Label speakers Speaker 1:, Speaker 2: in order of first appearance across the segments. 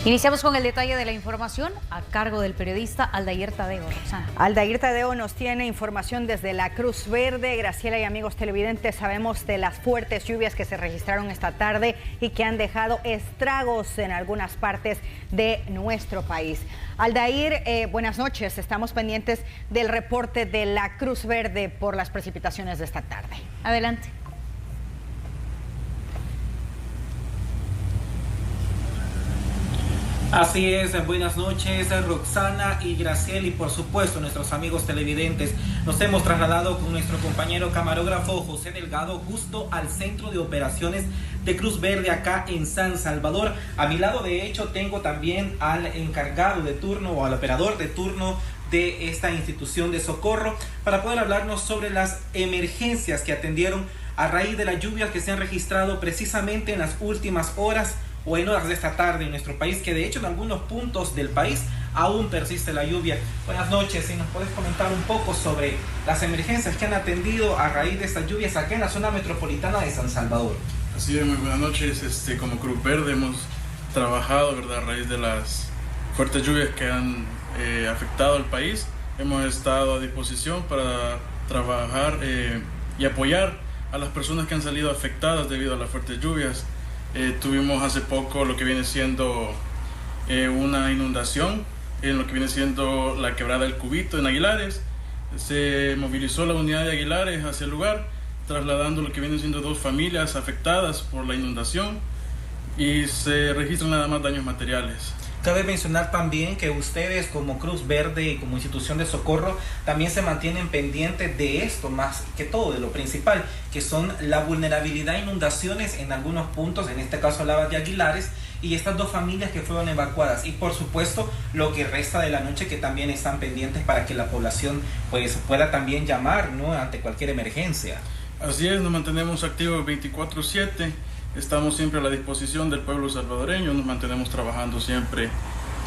Speaker 1: Iniciamos con el detalle de la información a cargo del periodista Aldair Tadeo. Roxana.
Speaker 2: Aldair Tadeo nos tiene información desde la Cruz Verde. Graciela y amigos televidentes, sabemos de las fuertes lluvias que se registraron esta tarde y que han dejado estragos en algunas partes de nuestro país. Aldair, buenas noches. Estamos pendientes del reporte de la Cruz Verde por las precipitaciones de esta tarde.
Speaker 1: Adelante.
Speaker 3: Así es, buenas noches Roxana y Graciela y por supuesto nuestros amigos televidentes. Nos hemos trasladado con nuestro compañero camarógrafo José Delgado justo al centro de operaciones de Cruz Verde acá en San Salvador. A mi lado de hecho tengo también al encargado de turno o al operador de turno de esta institución de socorro para poder hablarnos sobre las emergencias que atendieron a raíz de las lluvias que se han registrado precisamente en las últimas horas o en horas de esta tarde en nuestro país, que de hecho en algunos puntos del país aún persiste la lluvia. Buenas noches, si nos puedes comentar un poco sobre las emergencias que han atendido a raíz de estas lluvias acá en la zona metropolitana de San Salvador.
Speaker 4: Así es, muy buenas noches. Como Cruz Verde hemos trabajado, ¿verdad?, a raíz de las fuertes lluvias que han afectado al país. Hemos estado a disposición para trabajar y apoyar a las personas que han salido afectadas debido a las fuertes lluvias. Tuvimos hace poco lo que viene siendo una inundación en lo que viene siendo la quebrada del Cubito en Aguilares. Se movilizó la unidad de Aguilares hacia el lugar, trasladando lo que vienen siendo 2 familias afectadas por la inundación y se registran nada más daños materiales.
Speaker 3: Cabe mencionar también que ustedes como Cruz Verde y como institución de socorro también se mantienen pendientes de esto, más que todo de lo principal, que son la vulnerabilidad a inundaciones en algunos puntos, en este caso hablaba de Aguilares, y estas 2 familias que fueron evacuadas, y por supuesto lo que resta de la noche, que también están pendientes para que la población pues pueda también llamar, ¿no?, ante cualquier emergencia.
Speaker 4: Así es, nos mantenemos activos 24/7. Estamos siempre a la disposición del pueblo salvadoreño, nos mantenemos trabajando siempre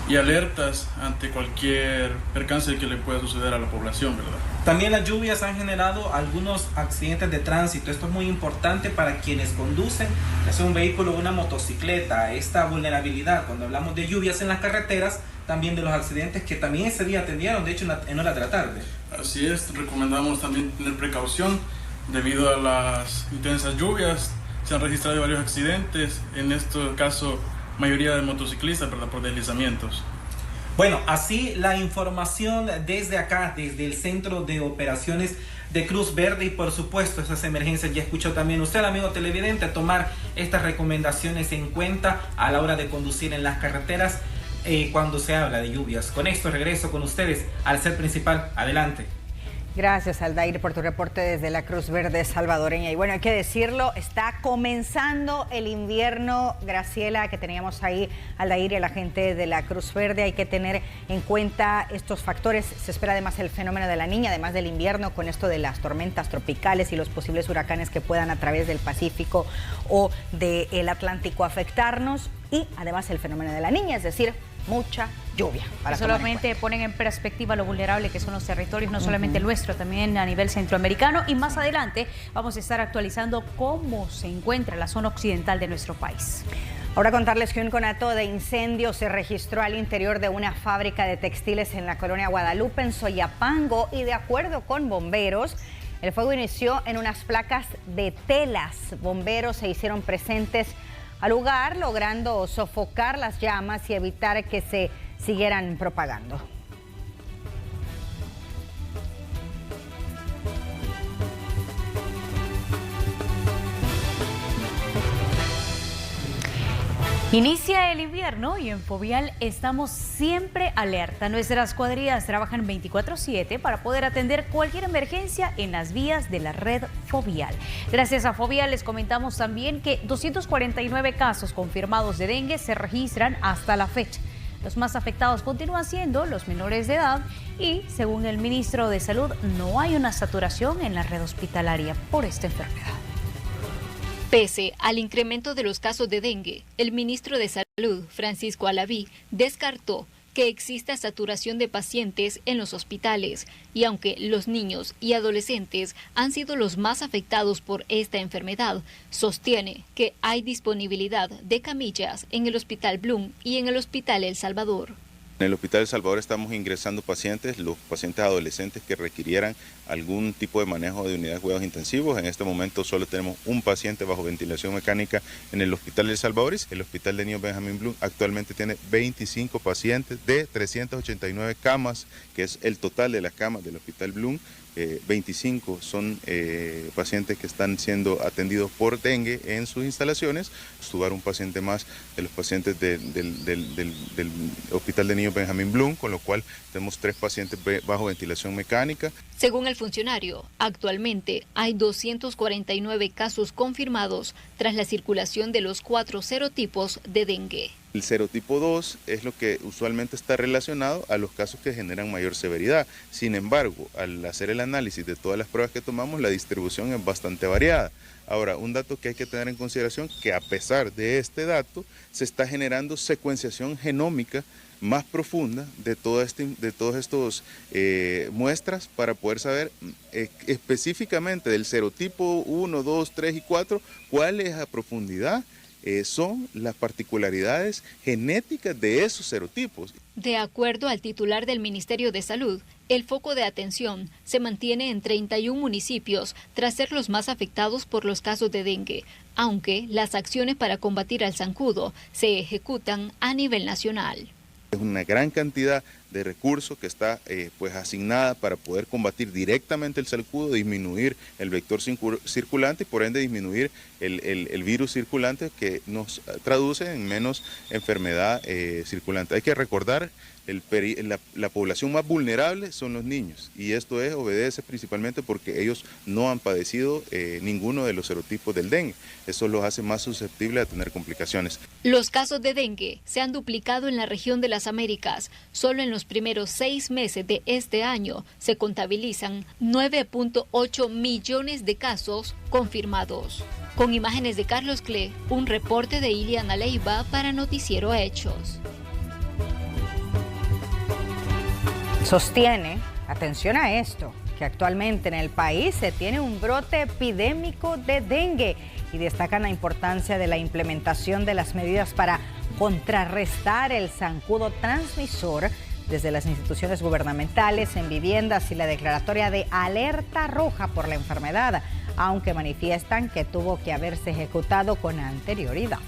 Speaker 4: y alertas ante cualquier percance que le pueda suceder a la población, ¿verdad?
Speaker 3: También las lluvias han generado algunos accidentes de tránsito. Esto es muy importante para quienes conducen, ya sea un vehículo o una motocicleta. Esta vulnerabilidad, cuando hablamos de lluvias en las carreteras, también de los accidentes que también ese día atendieron, de hecho en horas de la tarde.
Speaker 4: Así es, recomendamos también tener precaución debido a las intensas lluvias. Se han registrado varios accidentes, en este caso mayoría de motociclistas, ¿verdad?, por deslizamientos.
Speaker 3: Bueno, así la información desde acá, desde el Centro de Operaciones de Cruz Verde, y por supuesto esas emergencias, ya escuchó también usted, amigo televidente, a tomar estas recomendaciones en cuenta a la hora de conducir en las carreteras cuando se habla de lluvias. Con esto regreso con ustedes al set principal. Adelante.
Speaker 2: Gracias, Aldair, por tu reporte desde la Cruz Verde salvadoreña. Y bueno, hay que decirlo, está comenzando el invierno, Graciela, que teníamos ahí, Aldair y la gente de la Cruz Verde. Hay que tener en cuenta estos factores. Se espera además el fenómeno de la Niña, además del invierno, con esto de las tormentas tropicales y los posibles huracanes que puedan a través del Pacífico o del Atlántico afectarnos. Y además el fenómeno de la Niña, es decir, mucha lluvia.
Speaker 1: Solamente ponen en perspectiva lo vulnerable que son los territorios, no solamente el nuestro, también a nivel centroamericano. Y más adelante vamos a estar actualizando cómo se encuentra la zona occidental de nuestro país.
Speaker 2: Ahora contarles que un conato de incendio se registró al interior de una fábrica de textiles en la colonia Guadalupe, en Soyapango, y de acuerdo con bomberos, el fuego inició en unas placas de telas. Bomberos se hicieron presentes al lugar, logrando sofocar las llamas y evitar que se siguieran propagando.
Speaker 1: Inicia el invierno y en Fovial estamos siempre alerta. Nuestras cuadrillas trabajan 24/7 para poder atender cualquier emergencia en las vías de la red Fovial. Gracias a Fovial les comentamos también que 249 casos confirmados de dengue se registran hasta la fecha. Los más afectados continúan siendo los menores de edad y, según el ministro de Salud, no hay una saturación en la red hospitalaria por esta enfermedad.
Speaker 5: Pese al incremento de los casos de dengue, el ministro de Salud, Francisco Alaví, descartó que exista saturación de pacientes en los hospitales y aunque los niños y adolescentes han sido los más afectados por esta enfermedad, sostiene que hay disponibilidad de camillas en el Hospital Blum y en el Hospital El Salvador.
Speaker 6: En el Hospital El Salvador estamos ingresando pacientes, los pacientes adolescentes que requirieran algún tipo de manejo de unidad de cuidados intensivos. En este momento solo tenemos un paciente bajo ventilación mecánica en el Hospital El Salvador. El Hospital de Niños Benjamín Blum actualmente tiene 25 pacientes de 389 camas, que es el total de las camas del Hospital Blum. 25 son pacientes que están siendo atendidos por dengue en sus instalaciones. Sumar un paciente más de los pacientes del Hospital de Niños Benjamín Blum, con lo cual tenemos 3 pacientes bajo ventilación mecánica.
Speaker 5: Según el funcionario, actualmente hay 249 casos confirmados tras la circulación de los 4 serotipos de dengue.
Speaker 6: El serotipo 2 es lo que usualmente está relacionado a los casos que generan mayor severidad. Sin embargo, al hacer el análisis de todas las pruebas que tomamos, la distribución es bastante variada. Ahora, un dato que hay que tener en consideración, que a pesar de este dato, se está generando secuenciación genómica más profunda de todas estas muestras para poder saber específicamente del serotipo 1, 2, 3 y 4, cuál es a profundidad son las particularidades genéticas de esos serotipos.
Speaker 5: De acuerdo al titular del Ministerio de Salud, el foco de atención se mantiene en 31 municipios tras ser los más afectados por los casos de dengue, aunque las acciones para combatir al zancudo se ejecutan a nivel nacional.
Speaker 6: Es una gran cantidad de recursos que está asignada para poder combatir directamente el zancudo, disminuir el vector circulante y por ende disminuir el virus circulante que nos traduce en menos enfermedad circulante. Hay que recordar la población más vulnerable son los niños y esto obedece principalmente porque ellos no han padecido ninguno de los serotipos del dengue. Eso los hace más susceptibles a tener complicaciones.
Speaker 5: Los casos de dengue se han duplicado en la región de las Américas. Solo en los primeros 6 meses de este año se contabilizan 9.8 millones de casos confirmados. Con imágenes de Carlos Cle, un reporte de Iliana Leiva para Noticiero Hechos.
Speaker 2: Sostiene, atención a esto, que actualmente en el país se tiene un brote epidémico de dengue y destacan la importancia de la implementación de las medidas para contrarrestar el zancudo transmisor desde las instituciones gubernamentales, en viviendas y la declaratoria de alerta roja por la enfermedad, aunque manifiestan que tuvo que haberse ejecutado con anterioridad.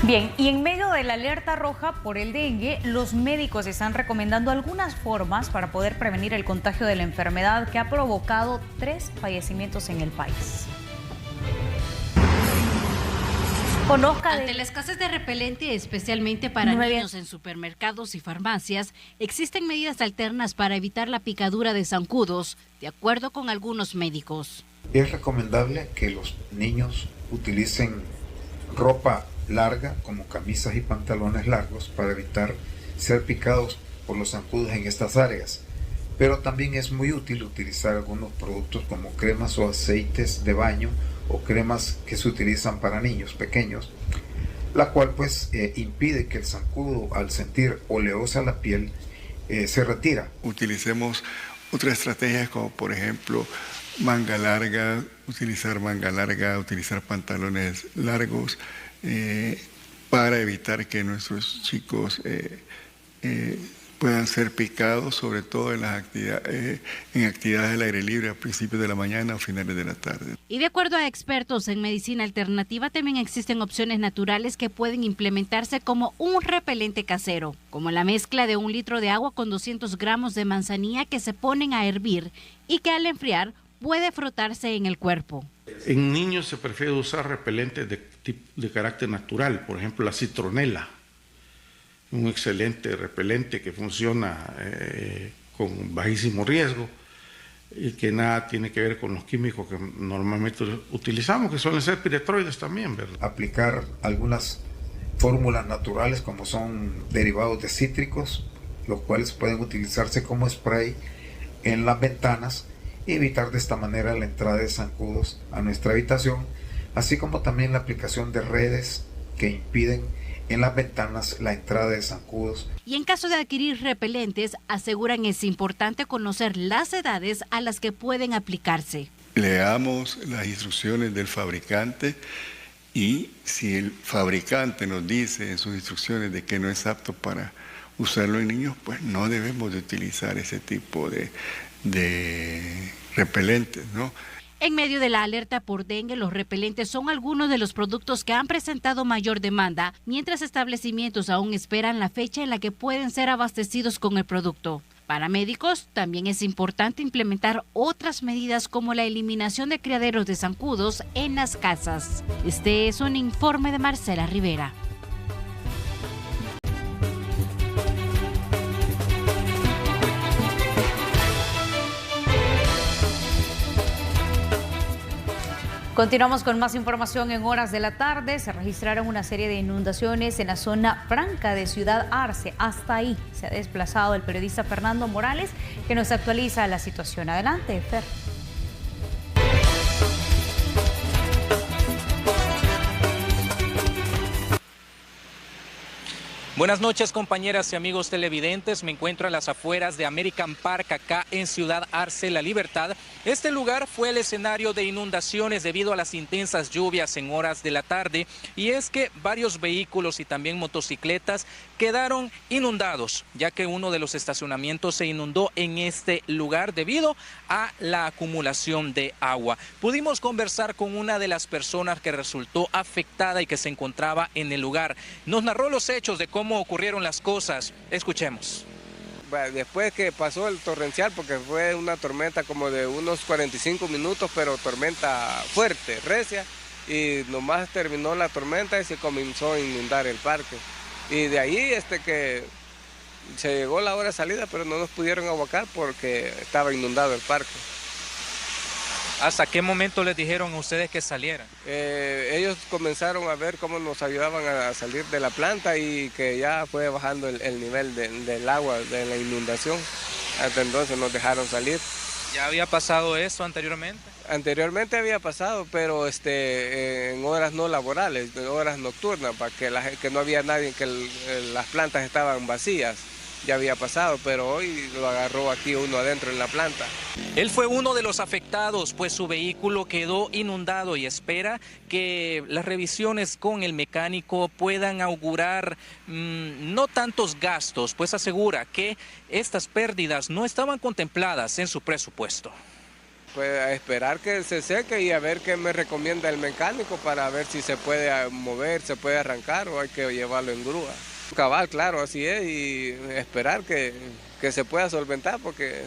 Speaker 1: Bien, y en medio de la alerta roja por el dengue, los médicos están recomendando algunas formas para poder prevenir el contagio de la enfermedad que ha provocado 3 fallecimientos en el país.
Speaker 7: Ante la escasez de repelente, especialmente para niños en supermercados y farmacias, existen medidas alternas para evitar la picadura de zancudos, de acuerdo con algunos médicos.
Speaker 8: Es recomendable que los niños utilicen ropa larga como camisas y pantalones largos para evitar ser picados por los zancudos en estas áreas, pero también es muy útil utilizar algunos productos como cremas o aceites de baño o cremas que se utilizan para niños pequeños, la cual impide que el zancudo, al sentir oleosa la piel, se retira.
Speaker 9: Utilicemos otras estrategias como por ejemplo manga larga, utilizar pantalones largos para evitar que nuestros chicos puedan ser picados, sobre todo en actividades del aire libre a principios de la mañana o finales de la tarde.
Speaker 7: Y de acuerdo a expertos en medicina alternativa, también existen opciones naturales que pueden implementarse como un repelente casero, como la mezcla de 1 litro de agua con 200 gramos de manzanilla que se ponen a hervir y que al enfriar puede frotarse en el cuerpo.
Speaker 10: En niños se prefiere usar repelentes de carácter natural, por ejemplo la citronela, un excelente repelente que funciona con bajísimo riesgo y que nada tiene que ver con los químicos que normalmente utilizamos, que suelen ser piretroides también, ¿verdad?
Speaker 8: Aplicar algunas fórmulas naturales como son derivados de cítricos, los cuales pueden utilizarse como spray en las ventanas y evitar de esta manera la entrada de zancudos a nuestra habitación, así como también la aplicación de redes que impiden en las ventanas la entrada de zancudos.
Speaker 7: Y en caso de adquirir repelentes, aseguran es importante conocer las edades a las que pueden aplicarse.
Speaker 9: Leamos las instrucciones del fabricante y si el fabricante nos dice en sus instrucciones de que no es apto para usarlo en niños, pues no debemos de utilizar ese tipo de repelentes, ¿no?
Speaker 7: En medio de la alerta por dengue, los repelentes son algunos de los productos que han presentado mayor demanda, mientras establecimientos aún esperan la fecha en la que pueden ser abastecidos con el producto. Para médicos, también es importante implementar otras medidas como la eliminación de criaderos de zancudos en las casas. Este es un informe de Marcela Rivera.
Speaker 1: Continuamos con más información. En horas de la tarde se registraron una serie de inundaciones en la zona franca de Ciudad Arce. Hasta ahí se ha desplazado el periodista Fernando Morales, que nos actualiza la situación. Adelante, Fer.
Speaker 11: Buenas noches, compañeras y amigos televidentes. Me encuentro a las afueras de American Park, acá en Ciudad Arce, La Libertad. Este lugar fue el escenario de inundaciones debido a las intensas lluvias en horas de la tarde. Y es que varios vehículos y también motocicletas quedaron inundados, ya que uno de los estacionamientos se inundó en este lugar debido a la acumulación de agua. Pudimos conversar con una de las personas que resultó afectada y que se encontraba en el lugar. Nos narró los hechos de cómo ocurrieron las cosas. Escuchemos.
Speaker 12: Después que pasó el torrencial, porque fue una tormenta como de unos 45 minutos, pero tormenta fuerte, recia, y nomás terminó la tormenta y se comenzó a inundar el parque. Y de ahí que se llegó la hora de salida, pero no nos pudieron abocar porque estaba inundado el parque.
Speaker 11: ¿Hasta qué momento les dijeron a ustedes que salieran?
Speaker 12: Ellos comenzaron a ver cómo nos ayudaban a salir de la planta y que ya fue bajando el nivel del agua, de la inundación. Hasta entonces nos dejaron salir.
Speaker 11: ¿Ya había pasado eso anteriormente?
Speaker 12: Anteriormente había pasado, pero en horas no laborales, en horas nocturnas, para que no había nadie, que las plantas estaban vacías. Ya había pasado, pero hoy lo agarró aquí uno adentro en la planta.
Speaker 11: Él fue uno de los afectados, pues su vehículo quedó inundado y espera que las revisiones con el mecánico puedan augurar no tantos gastos, pues asegura que estas pérdidas no estaban contempladas en su presupuesto.
Speaker 12: Pues a esperar que se seque y a ver qué me recomienda el mecánico para ver si se puede mover, se puede arrancar o hay que llevarlo en grúa. Cabal, claro, así es, y esperar que se pueda solventar, porque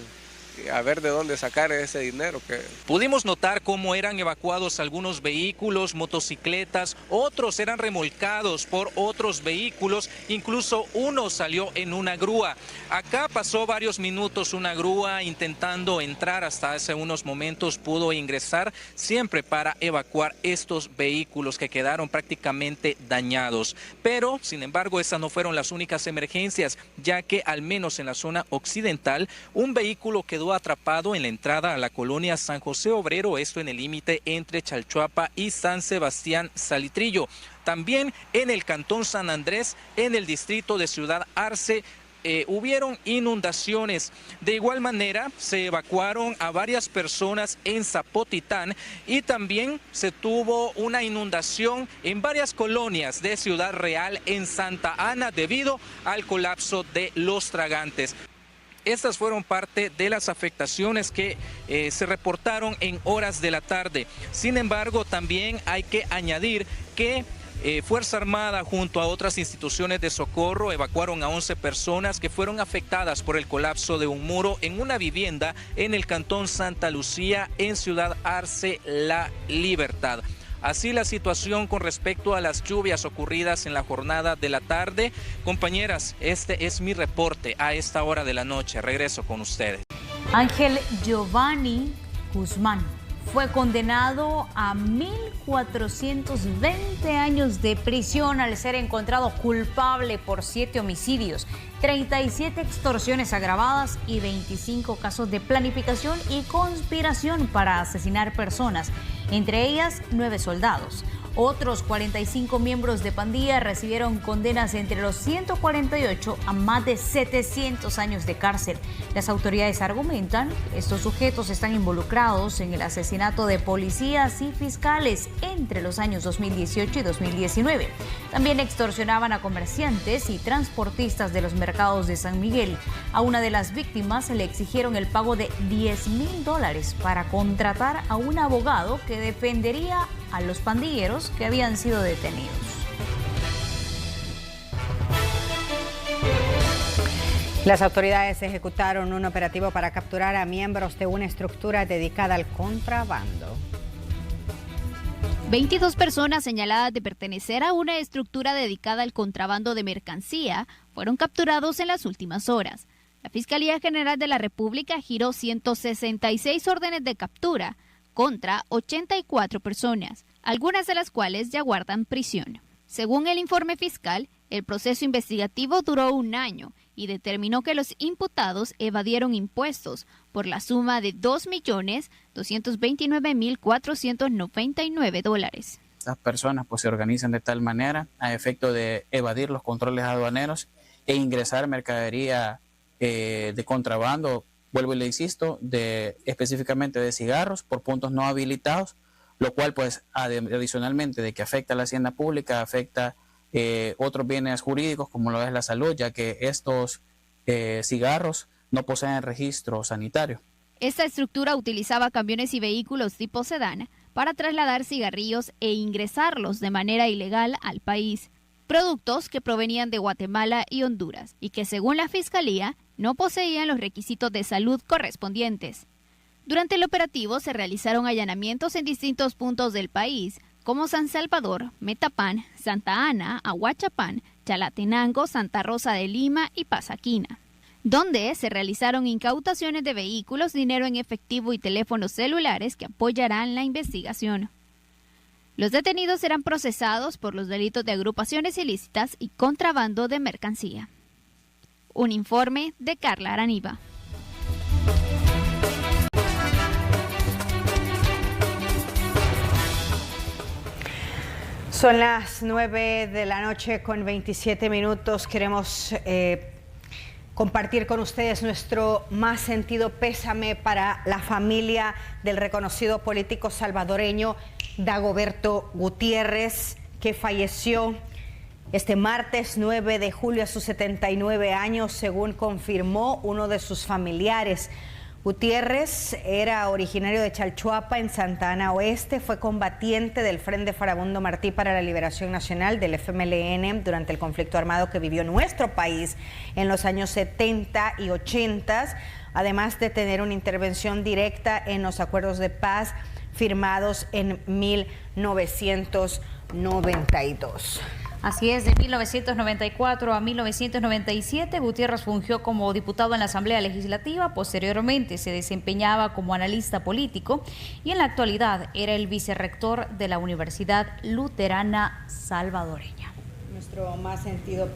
Speaker 12: a ver de dónde sacar ese dinero.
Speaker 11: Pudimos notar cómo eran evacuados algunos vehículos, motocicletas, otros eran remolcados por otros vehículos, incluso uno salió en una grúa. Acá pasó varios minutos una grúa intentando entrar, hasta hace unos momentos pudo ingresar, siempre para evacuar estos vehículos que quedaron prácticamente dañados. Pero, sin embargo, esas no fueron las únicas emergencias, ya que al menos en la zona occidental, un vehículo quedó atrapado en la entrada a la colonia San José Obrero, esto en el límite entre Chalchuapa y San Sebastián Salitrillo. También en el cantón San Andrés, en el distrito de Ciudad Arce, hubieron inundaciones. De igual manera, se evacuaron a varias personas en Zapotitán y también se tuvo una inundación en varias colonias de Ciudad Real en Santa Ana debido al colapso de los tragantes. Estas fueron parte de las afectaciones que se reportaron en horas de la tarde. Sin embargo, también hay que añadir que Fuerza Armada junto a otras instituciones de socorro evacuaron a 11 personas que fueron afectadas por el colapso de un muro en una vivienda en el cantón Santa Lucía en Ciudad Arce, La Libertad. Así la situación con respecto a las lluvias ocurridas en la jornada de la tarde. Compañeras, este es mi reporte a esta hora de la noche. Regreso con ustedes.
Speaker 1: Ángel Giovanni Guzmán fue condenado a 1.420 años de prisión al ser encontrado culpable por 7 homicidios, 37 extorsiones agravadas y 25 casos de planificación y conspiración para asesinar personas, entre ellas 9 soldados. Otros 45 miembros de pandilla recibieron condenas entre los 148 a más de 700 años de cárcel. Las autoridades argumentan que estos sujetos están involucrados en el asesinato de policías y fiscales entre los años 2018 y 2019. También extorsionaban a comerciantes y transportistas de los mercados de San Miguel. A una de las víctimas le exigieron el pago de $10,000 para contratar a un abogado que defendería a los pandilleros que habían sido detenidos.
Speaker 2: Las autoridades ejecutaron un operativo para capturar a miembros de una estructura dedicada al contrabando.
Speaker 5: 22 personas señaladas de pertenecer a una estructura dedicada al contrabando de mercancía fueron capturados en las últimas horas. La Fiscalía General de la República giró 166 órdenes de captura contra 84 personas, algunas de las cuales ya guardan prisión. Según el informe fiscal, el proceso investigativo duró 1 año y determinó que los imputados evadieron impuestos por la suma de $2.229.499.
Speaker 13: Estas personas pues se organizan de tal manera a efecto de evadir los controles aduaneros e ingresar mercadería de contrabando, vuelvo y le insisto, específicamente de cigarros por puntos no habilitados, lo cual pues adicionalmente de que afecta a la hacienda pública, afecta otros bienes jurídicos como lo es la salud, ya que estos cigarros no poseen registro sanitario.
Speaker 5: Esta estructura utilizaba camiones y vehículos tipo sedán para trasladar cigarrillos e ingresarlos de manera ilegal al país, productos que provenían de Guatemala y Honduras y que según la Fiscalía no poseían los requisitos de salud correspondientes. Durante el operativo se realizaron allanamientos en distintos puntos del país, como San Salvador, Metapán, Santa Ana, Ahuachapán, Chalatenango, Santa Rosa de Lima y Pasaquina, donde se realizaron incautaciones de vehículos, dinero en efectivo y teléfonos celulares que apoyarán la investigación. Los detenidos serán procesados por los delitos de agrupaciones ilícitas y contrabando de mercancía. Un informe de Carla Araniva.
Speaker 2: Son las 9 de la noche con 27 minutos. Queremos compartir con ustedes nuestro más sentido pésame para la familia del reconocido político salvadoreño Dagoberto Gutiérrez, que falleció este martes 9 de julio a sus 79 años, según confirmó uno de sus familiares. Gutiérrez era originario de Chalchuapa, en Santa Ana Oeste. Fue combatiente del Frente Farabundo Martí para la Liberación Nacional, del FMLN, durante el conflicto armado que vivió nuestro país en los años 70 y 80, además de tener una intervención directa en los acuerdos de paz firmados en 1992.
Speaker 1: Así es, de 1994 a 1997, Gutiérrez fungió como diputado en la Asamblea Legislativa. Posteriormente se desempeñaba como analista político y en la actualidad era el vicerrector de la Universidad Luterana Salvadoreña.
Speaker 2: Nuestro más sentido.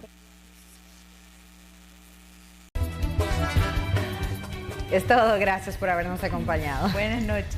Speaker 2: Es todo, gracias por habernos acompañado.
Speaker 1: Buenas noches.